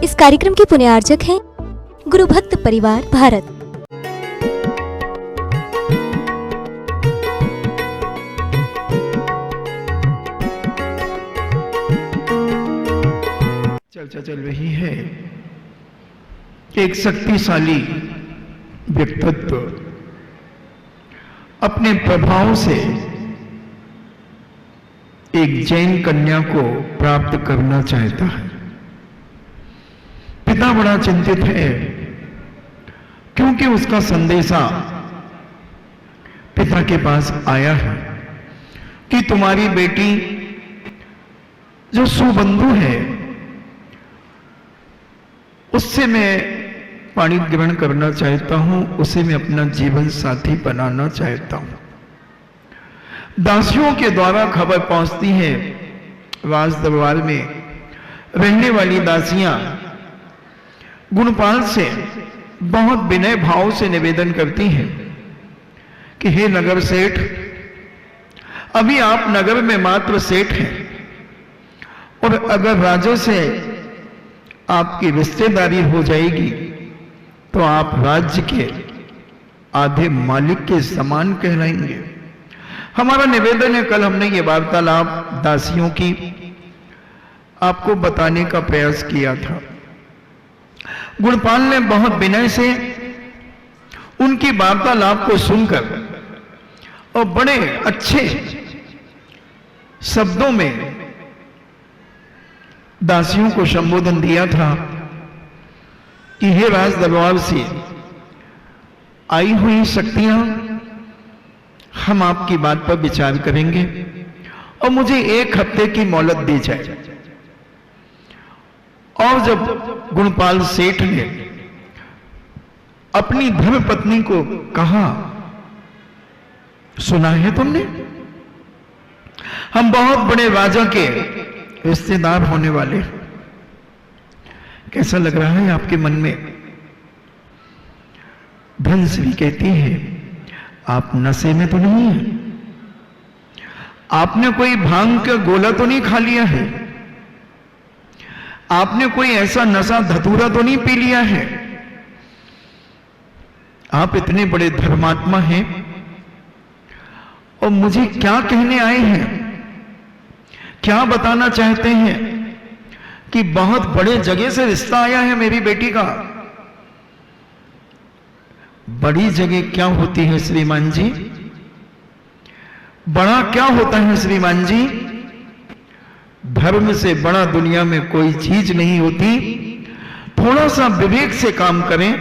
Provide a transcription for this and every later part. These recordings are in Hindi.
इस कार्यक्रम के पुण्यार्चक हैं गुरु भक्त परिवार भारत। चर्चा चल रही है एक शक्तिशाली व्यक्तित्व अपने प्रभाव से एक जैन कन्या को प्राप्त करना चाहता है। पिता बड़ा चिंतित है क्योंकि उसका संदेशा पिता के पास आया है कि तुम्हारी बेटी जो सुबंधु है उससे मैं पाणी ग्रहण करना चाहता हूं, उसे मैं अपना जीवन साथी बनाना चाहता हूं। दासियों के द्वारा खबर पहुंचती है, राज दरबार में रहने वाली दासियां गुणपाल से बहुत विनय भाव से निवेदन करती हैं कि हे नगर सेठ, अभी आप नगर में मात्र सेठ हैं और अगर राजा से आपकी रिश्तेदारी हो जाएगी तो आप राज्य के आधे मालिक के समान कहलाएंगे। हमारा निवेदन है, कल हमने ये वार्तालाप दासियों की आपको बताने का प्रयास किया था। गुणपाल ने बहुत विनय से उनकी वार्तालाप को सुनकर और बड़े अच्छे शब्दों में दासियों को संबोधन दिया था कि हे राज दरबार से आई हुई शक्तियां, हम आपकी बात पर विचार करेंगे और मुझे 1 हफ्ते की मोहलत दी जाए। और जब गुणपाल सेठ ने अपनी धर्मपत्नी को कहा, सुना है तुमने, हम बहुत बड़े राजा के रिश्तेदार होने वाले, कैसा लग रहा है आपके मन में? धनश्री कहती है, आप नशे में तो नहीं है, आपने कोई भांग का गोला तो नहीं खा लिया है, आपने कोई ऐसा नशा धतूरा तो नहीं पी लिया है, आप इतने बड़े धर्मात्मा हैं और मुझे क्या कहने आए हैं, क्या बताना चाहते हैं कि बहुत बड़े जगह से रिश्ता आया है मेरी बेटी का? बड़ी जगह क्या होती है श्रीमान जी? बड़ा क्या होता है श्रीमान जी? धर्म से बड़ा दुनिया में कोई चीज नहीं होती। थोड़ा सा विवेक से काम करें।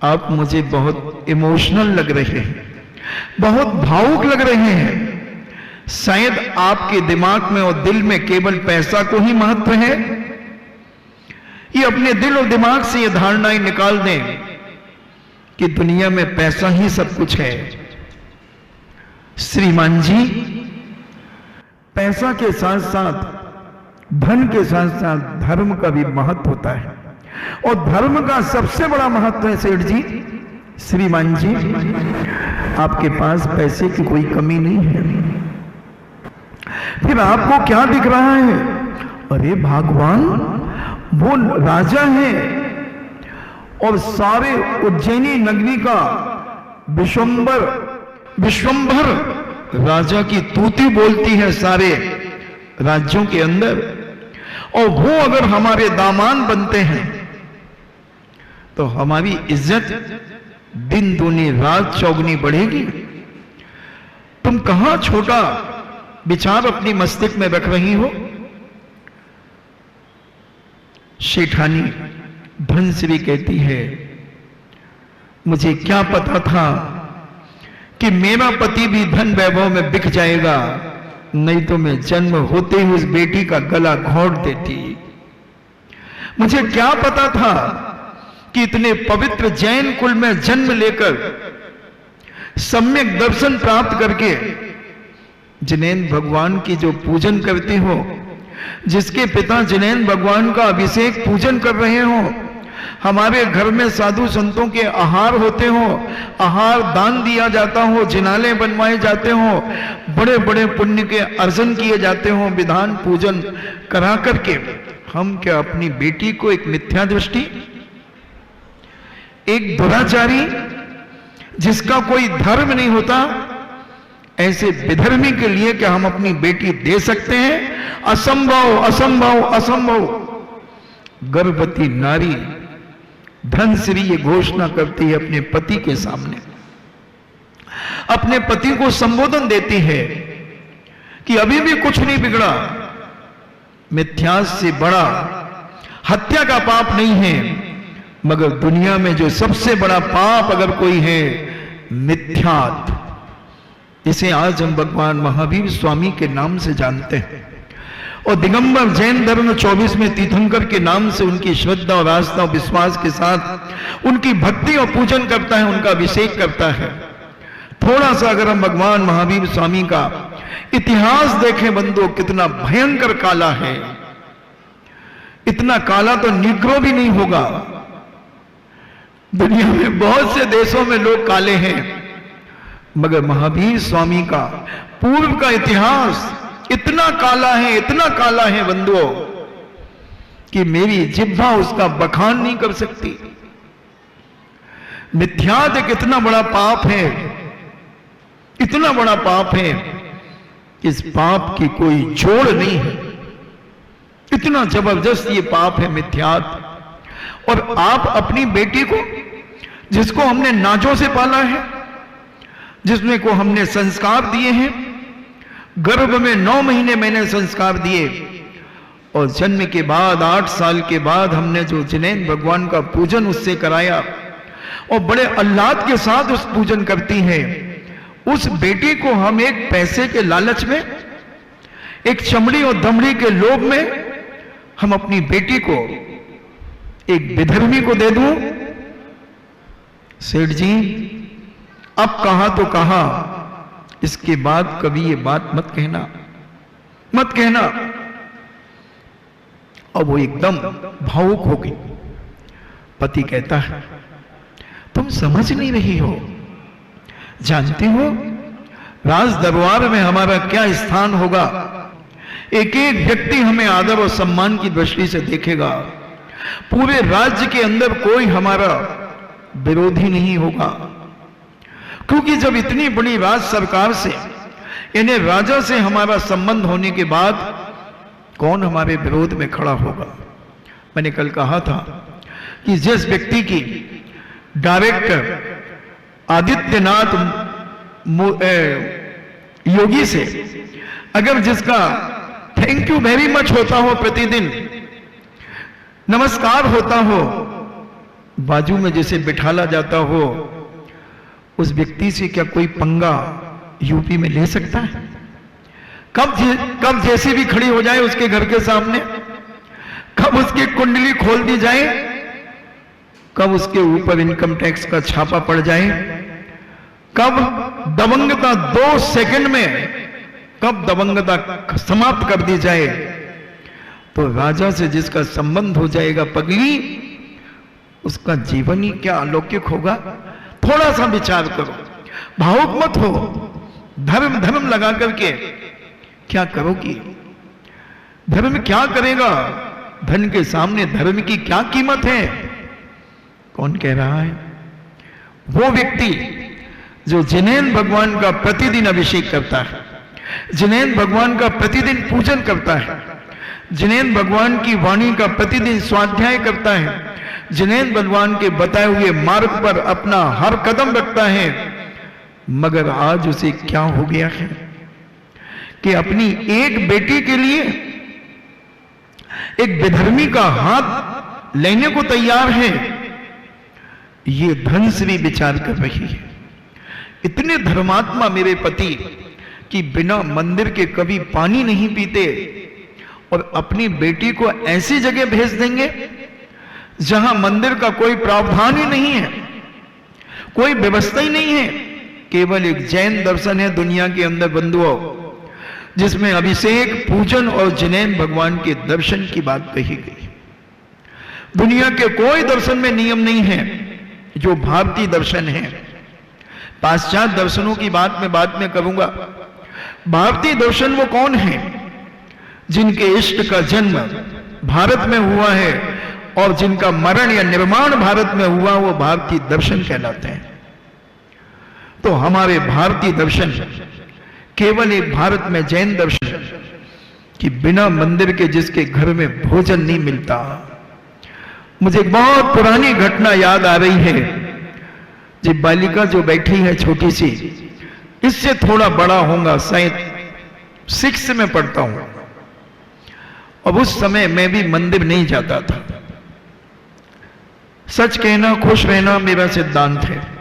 आप मुझे बहुत इमोशनल लग रहे हैं, बहुत भावुक लग रहे हैं। शायद आपके दिमाग में और दिल में केवल पैसा को ही महत्व है। ये अपने दिल और दिमाग से ये धारणाएं निकाल दें कि दुनिया में पैसा ही सब कुछ है। श्रीमान जी, पैसा के साथ साथ, धन के साथ साथ धर्म का भी महत्व होता है और धर्म का सबसे बड़ा महत्व है सेठ जी। श्रीमान जी, आपके पास पैसे की कोई कमी नहीं है, फिर आपको क्या दिख रहा है? अरे भगवान, वो राजा है और सारे उज्जैनी नगरी का विश्वंभर राजा की तूती बोलती है सारे राज्यों के अंदर, और वो अगर हमारे दामाद बनते हैं तो हमारी इज्जत दिन दूनी रात चौगुनी बढ़ेगी। तुम कहां छोटा विचार अपनी मस्तिष्क में रख रही हो? शेठानी धनश्री कहती है, मुझे क्या पता था कि मेरा पति भी धन वैभव में बिक जाएगा, नहीं तो मैं जन्म होते ही उस बेटी का गला घोंट देती। मुझे क्या पता था कि इतने पवित्र जैन कुल में जन्म लेकर सम्यक दर्शन प्राप्त करके जिनेंद्र भगवान की जो पूजन करते हो, जिसके पिता जिनेंद्र भगवान का अभिषेक पूजन कर रहे हो, हमारे घर में साधु संतों के आहार होते हो, आहार दान दिया जाता हो, जिनाले बनवाए जाते हो, बड़े बड़े पुण्य के अर्जन किए जाते हो, विधान पूजन करा करके हम क्या अपनी बेटी को एक मिथ्या दृष्टि, एक दुराचारी जिसका कोई धर्म नहीं होता, ऐसे विधर्मी के लिए क्या हम अपनी बेटी दे सकते हैं? असंभव, असंभव, असंभव। गर्भवती नारी धनश्री ये घोषणा करती है अपने पति के सामने, अपने पति को संबोधन देती है कि अभी भी कुछ नहीं बिगड़ा, मिथ्या से बड़ा हत्या का पाप नहीं है, मगर दुनिया में जो सबसे बड़ा पाप अगर कोई है, मिथ्यात्व। इसे आज हम भगवान महावीर स्वामी के नाम से जानते हैं, और दिगंबर जैन धर्म 24 में तीर्थंकर के नाम से उनकी श्रद्धा और आस्था और विश्वास के साथ उनकी भक्ति और पूजन करता है, उनका अभिषेक करता है। थोड़ा सा अगर हम भगवान महावीर स्वामी का इतिहास देखें बंधुओं, कितना भयंकर काला है। इतना काला तो निग्रो भी नहीं होगा। दुनिया में बहुत से देशों में लोग काले हैं, मगर महावीर स्वामी का पूर्व का इतिहास इतना काला है, इतना काला है बंधुओं, कि मेरी जिह्वा उसका बखान नहीं कर सकती। मिथ्यात एक इतना बड़ा पाप है, इतना बड़ा पाप है, इस पाप की कोई जोड़ नहीं है। इतना जबरदस्त ये पाप है मिथ्यात। और आप अपनी बेटी को, जिसको हमने नाजों से पाला है, जिसमें को हमने संस्कार दिए हैं, गर्भ में 9 महीने मैंने संस्कार दिए, और जन्म के बाद 8 साल के बाद हमने जो जिनेन भगवान का पूजन उससे कराया, और बड़े अल्लाद के साथ उस पूजन करती हैं, उस बेटी को हम एक पैसे के लालच में, एक चमड़ी और दमड़ी के लोभ में हम अपनी बेटी को एक विधर्मी को दे दूं? सेठ जी, अब कहा तो कहा, इसके बाद कभी ये बात मत कहना, मत कहना। और वो एकदम भावुक हो गई। पति कहता है, तुम समझ नहीं रही हो, जानते हो राज दरबार में हमारा क्या स्थान होगा। एक एक व्यक्ति हमें आदर और सम्मान की दृष्टि से देखेगा। पूरे राज्य के अंदर कोई हमारा विरोधी नहीं होगा, क्योंकि जब इतनी बड़ी राज सरकार से, यानी राजा से हमारा संबंध होने के बाद कौन हमारे विरोध में खड़ा होगा। मैंने कल कहा था कि जिस व्यक्ति की डायरेक्टर आदित्यनाथ योगी से अगर जिसका थैंक यू वेरी मच होता हो, प्रतिदिन नमस्कार होता हो, बाजू में जिसे बिठाला जाता हो, उस व्यक्ति से क्या कोई पंगा यूपी में ले सकता है? कब जैसी भी खड़ी हो जाए उसके घर के सामने, कब उसकी कुंडली खोल दी जाए, कब उसके ऊपर इनकम टैक्स का छापा पड़ जाए, कब दबंगता 2 सेकंड में, कब दबंगता समाप्त कर दी जाए, तो राजा से जिसका संबंध हो जाएगा पगली, उसका जीवन ही क्या अलौकिक होगा। थोड़ा सा विचार करो, भावुक मत हो। धर्म धर्म लगा करके क्या करोगी? धर्म क्या करेगा? धन के सामने धर्म की क्या कीमत है? कौन कह रहा है? वो व्यक्ति जो जिनेन भगवान का प्रतिदिन अभिषेक करता है, जिनेन भगवान का प्रतिदिन पूजन करता है, जिनेन भगवान की वाणी का प्रतिदिन स्वाध्याय करता है, जिनेन भगवान के बताए हुए मार्ग पर अपना हर कदम रखता है, मगर आज उसे क्या हो गया है कि अपनी एक बेटी के लिए एक विधर्मी का हाथ लेने को तैयार है। ये धन से भी विचार कर रही है। इतने धर्मात्मा मेरे पति कि बिना मंदिर के कभी पानी नहीं पीते, और अपनी बेटी को ऐसी जगह भेज देंगे जहां मंदिर का कोई प्रावधान ही नहीं है, कोई व्यवस्था ही नहीं है। केवल एक जैन दर्शन है दुनिया के अंदर बंधुओं, जिसमें अभिषेक, पूजन और जिनेन भगवान के दर्शन की बात कही गई। दुनिया के कोई दर्शन में नियम नहीं है जो भारतीय दर्शन है। पाश्चात्य दर्शनों की बात मैं बाद में करूंगा। भारतीय दर्शन वो कौन है जिनके इष्ट का जन्म भारत में हुआ है और जिनका मरण या निर्माण भारत में हुआ वो भारतीय दर्शन कहलाते हैं। तो हमारे भारतीय दर्शन केवल एक भारत में जैन दर्शन कि बिना मंदिर के जिसके घर में भोजन नहीं मिलता। मुझे एक बहुत पुरानी घटना याद आ रही है। जी बालिका जो बैठी है छोटी सी, इससे थोड़ा बड़ा होगा, शायद 6 में पढ़ता हूं। अब उस समय मैं भी मंदिर नहीं जाता था। सच कहना खुश रहना मेरा सिद्धांत है।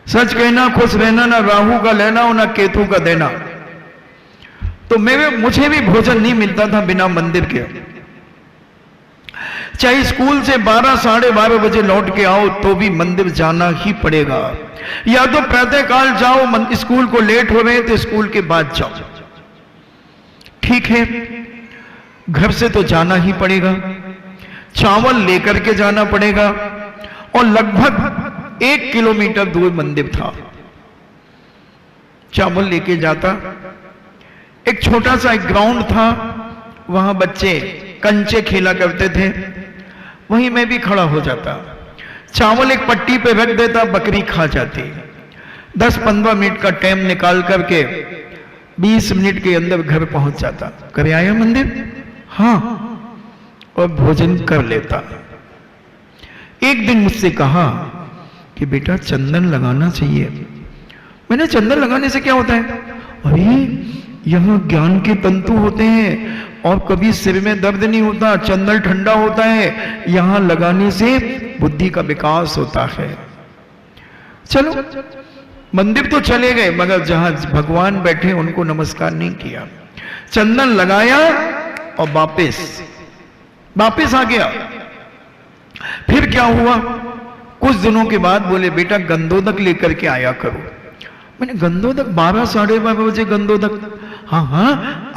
सच कहना खुश रहना, ना राहु का लेना और ना केतु का देना। तो मुझे भी भोजन नहीं मिलता था बिना मंदिर के। चाहे स्कूल से 12 साढ़े 12 बजे लौट के आओ तो भी मंदिर जाना ही पड़ेगा। या तो प्रातःकाल जाओ, स्कूल को लेट हो रहे तो स्कूल के बाद जाओ, ठीक है। घर से तो जाना ही पड़ेगा, चावल लेकर के जाना पड़ेगा। और लगभग 1 किलोमीटर दूर मंदिर था। चावल लेके जाता, एक छोटा सा एक ग्राउंड था, वहां बच्चे कंचे खेला करते थे, वहीं मैं भी खड़ा हो जाता। चावल एक पट्टी पे रख देता, बकरी खा जाती। 10-15 मिनट का टाइम निकाल करके 20 मिनट के अंदर घर पहुंच जाता। करे आया मंदिर? हाँ, और भोजन कर लेता। एक दिन मुझसे कहा कि बेटा चंदन लगाना चाहिए। मैंने चंदन लगाने से क्या होता है? अरे यहां ज्ञान के तंतु होते हैं और कभी सिर में दर्द नहीं होता, चंदन ठंडा होता है, यहां लगाने से बुद्धि का विकास होता है। चलो मंदिर तो चले गए, मगर जहां भगवान बैठे उनको नमस्कार नहीं किया। चंदन लगाया और वापस आ गया। फिर क्या हुआ? कुछ दिनों के बाद बोले बेटा गंधोदक लेकर के आया करो। मैंने गंधोदक 12 साढ़े 12 बजे गंधोदक? हाँ,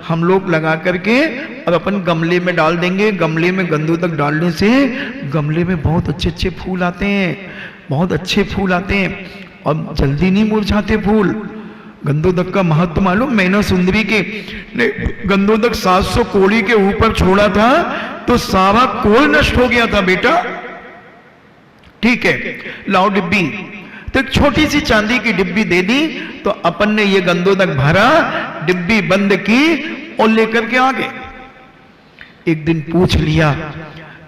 हम लोग लगा करके और अपन गमले में डाल देंगे। गमले में गंधोदक डालने से गमले में बहुत अच्छे फूल आते हैं, बहुत अच्छे फूल आते हैं और जल्दी नहीं मुरझाते फूल। गंधोदक का महत्व मालूम? मैना सुंदरी के गंधोदक 700 कोड़ी के ऊपर छोड़ा था तो सारा कोल नष्ट हो गया था बेटा। ठीक है, लाओ डिब्बी। तो एक छोटी सी चांदी की डिब्बी दे दी, तो अपन ने ये गंधोदक भरा, डिब्बी बंद की और लेकर के आ गए। एक दिन पूछ लिया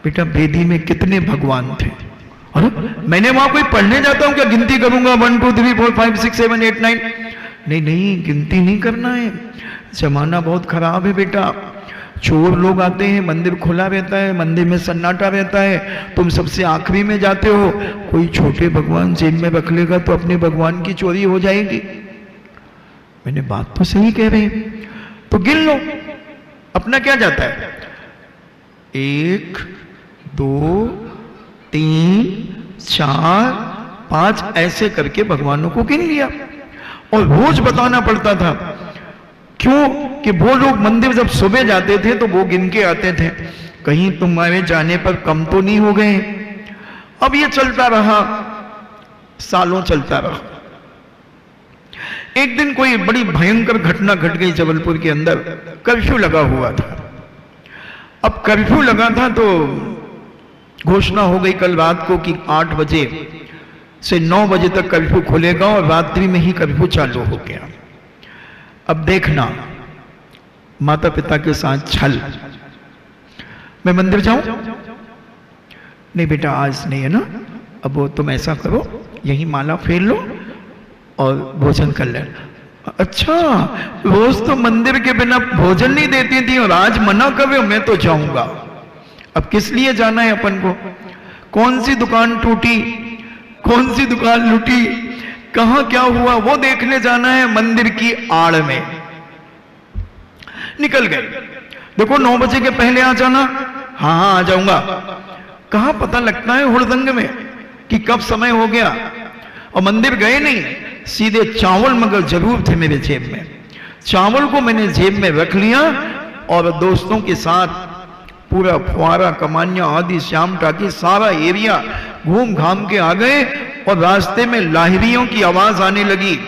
बेटा बेदी में कितने भगवान थे? अरे मैंने वहां कोई पढ़ने जाता हूं क्या? गिनती करूंगा 1 2 3 4 5 6 7 8 9। नहीं, गिनती नहीं करना है। जमाना बहुत खराब है बेटा। चोर लोग आते हैं, मंदिर खुला रहता है, मंदिर में सन्नाटा रहता है, तुम सबसे आखिरी में जाते हो। कोई छोटे भगवान जेब में रख लेगा तो अपने भगवान की चोरी हो जाएगी। मैंने बात तो सही कह रहे हैं, तो गिन लो अपना क्या जाता है। 1 2 3 4 5 ऐसे करके भगवानों को गिन लिया और रोज बताना पड़ता था। क्यों? कि वो लोग मंदिर जब सुबह जाते थे तो वो गिन के आते थे, कहीं तुम्हारे जाने पर कम तो नहीं हो गए। अब ये चलता रहा, सालों चलता रहा। एक दिन कोई बड़ी भयंकर घटना घट गई जबलपुर के अंदर। कर्फ्यू लगा हुआ था। अब कर्फ्यू लगा था तो घोषणा हो गई कल रात को कि 8 बजे से 9 बजे तक कर्फ्यू खुलेगा और रात्रि में ही कर्फ्यू चालू हो गया। अब देखना माता पिता के साथ छल। मैं मंदिर जाऊं? नहीं बेटा आज नहीं है ना। अब वो तुम ऐसा करो, यही माला फेर लो और भोजन कर लेना। अच्छा, रोज तो मंदिर के बिना भोजन नहीं देती थी और आज मना कर रहे हो? मैं तो जाऊंगा। अब किस लिए जाना है अपन को? कौन सी दुकान टूटी, कौन सी दुकान लूटी, कहां क्या हुआ वो देखने जाना है मंदिर की आड़ में। निकल गए। देखो 9 बजे के पहले आ जाना। हाँ आ जाऊंगा। कहां पता लगता है हुड़दंग में कि कब समय हो गया। और मंदिर गए नहीं, सीधे चावल मगर जरूर थे मेरे जेब में। चावल को मैंने जेब में रख लिया और दोस्तों के साथ पूरा फुआरा, कमानिया आदि, श्याम टाकी सारा एरिया घूम घाम के आ गए और रास्ते में लाहिरियों की आवाज आने लगी।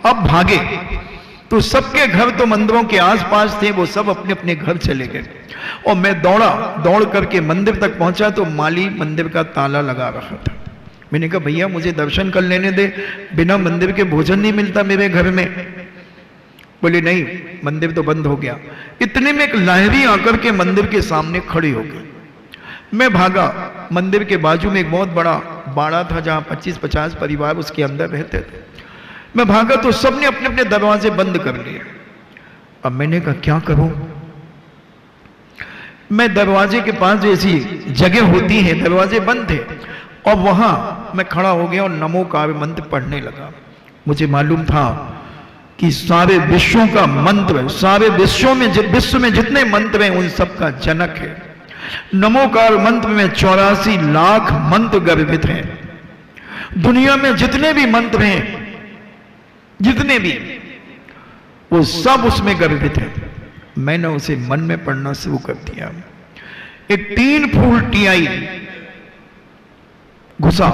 अब भागे तो सबके घर तो मंदिरों के आसपास थे, वो सब अपने अपने घर चले गए और मैं दौड़ करके मंदिर तक पहुंचा तो माली मंदिर का ताला लगा रहा था। मैंने कहा भैया मुझे दर्शन कर लेने दे, बिना मंदिर के भोजन नहीं मिलता मेरे घर में। बोले नहीं, मंदिर तो बंद हो गया। इतने में एक लाहिरी आकर के मंदिर के सामने खड़ी हो गई। मैं भागा, मंदिर के बाजू में एक बहुत बड़ा बाड़ा था जहां 25-50 परिवार उसके अंदर रहते थे। मैं भागा तो सबने अपने अपने दरवाजे बंद कर लिए। अब मैंने कहा क्या करूं। मैं दरवाजे के पास जैसी जगह होती है, दरवाजे बंद थे और वहां मैं खड़ा हो गया और नमो काव्य मंत्र पढ़ने लगा। मुझे मालूम था कि सारे विश्वों का मंत्र, सारे विश्व में जितने मंत्र हैं उन सब का जनक है। नमोकार मंत्र में 84 लाख मंत्र गर्भित हैं। दुनिया में जितने भी मंत्र हैं, जितने भी, वो सब उसमें गर्भित हैं। मैंने उसे मन में पढ़ना शुरू कर दिया। एक 3 फूल टियाई घुसा,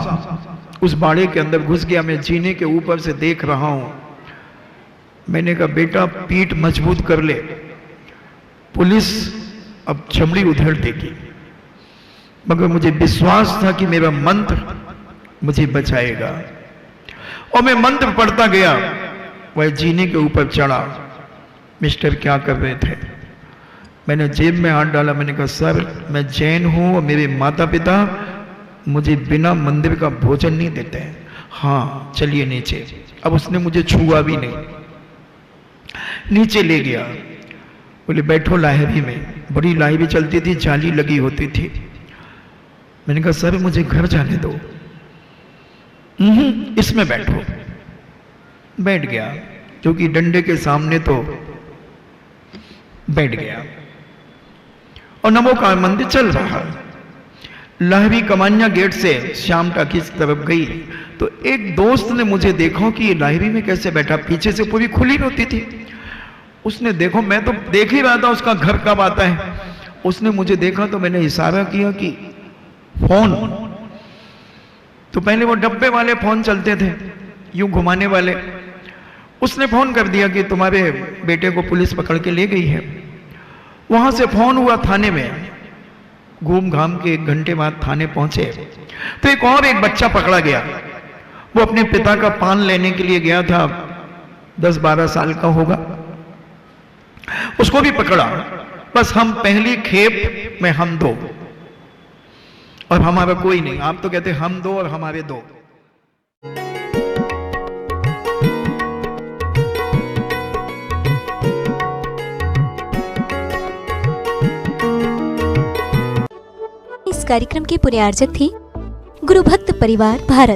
उस बाड़े के अंदर घुस गया। मैं जीने के ऊपर से देख रहा हूं। मैंने कहा बेटा पीठ मजबूत कर ले, पुलिस अब चमड़ी उधेड़ देगी। मगर मुझे विश्वास था कि मेरा मंत्र मुझे बचाएगा और मैं मंत्र पढ़ता गया। वह जीने के ऊपर चढ़ा। मिस्टर क्या कर रहे थे? मैंने जेब में हाथ डाला। मैंने कहा सर मैं जैन हूं और मेरे माता पिता मुझे बिना मंदिर का भोजन नहीं देते हैं। हाँ चलिए नीचे। अब उसने मुझे छुआ भी नहीं, नीचे ले गया। बोले बैठो लाहिरी में। बड़ी लाहिरी चलती थी, जाली लगी होती थी। मैंने कहा सर मुझे घर जाने दो। इसमें बैठो। बैठ गया, क्योंकि डंडे के सामने तो बैठ गया और नमो का मंदिर चल रहा। लाहिरी कमानिया गेट से श्याम टाकीज की तरफ गई तो एक दोस्त ने मुझे देखा कि ये लाहिरी में कैसे बैठा, पीछे से पूरी खुली होती थी। उसने देखो, मैं तो देख ही रहा था उसका घर कब आता है। उसने मुझे देखा तो मैंने इशारा किया कि फोन। तो पहले वो डब्बे वाले फोन चलते थे, यूं घुमाने वाले। उसने फोन कर दिया कि तुम्हारे बेटे को पुलिस पकड़ के ले गई है। वहां से फोन हुआ थाने में। घूम घाम के 1 घंटे बाद थाने पहुंचे तो एक बच्चा पकड़ा गया। वो अपने पिता का पान लेने के लिए गया था, 10-12 साल का होगा। उसको भी पकड़ा। बस हम पहली खेप में हम 2 और हमारा कोई नहीं। आप तो कहते हम 2 और हमारे 2। इस कार्यक्रम के प्रायोजक थे गुरु भक्त परिवार भारत।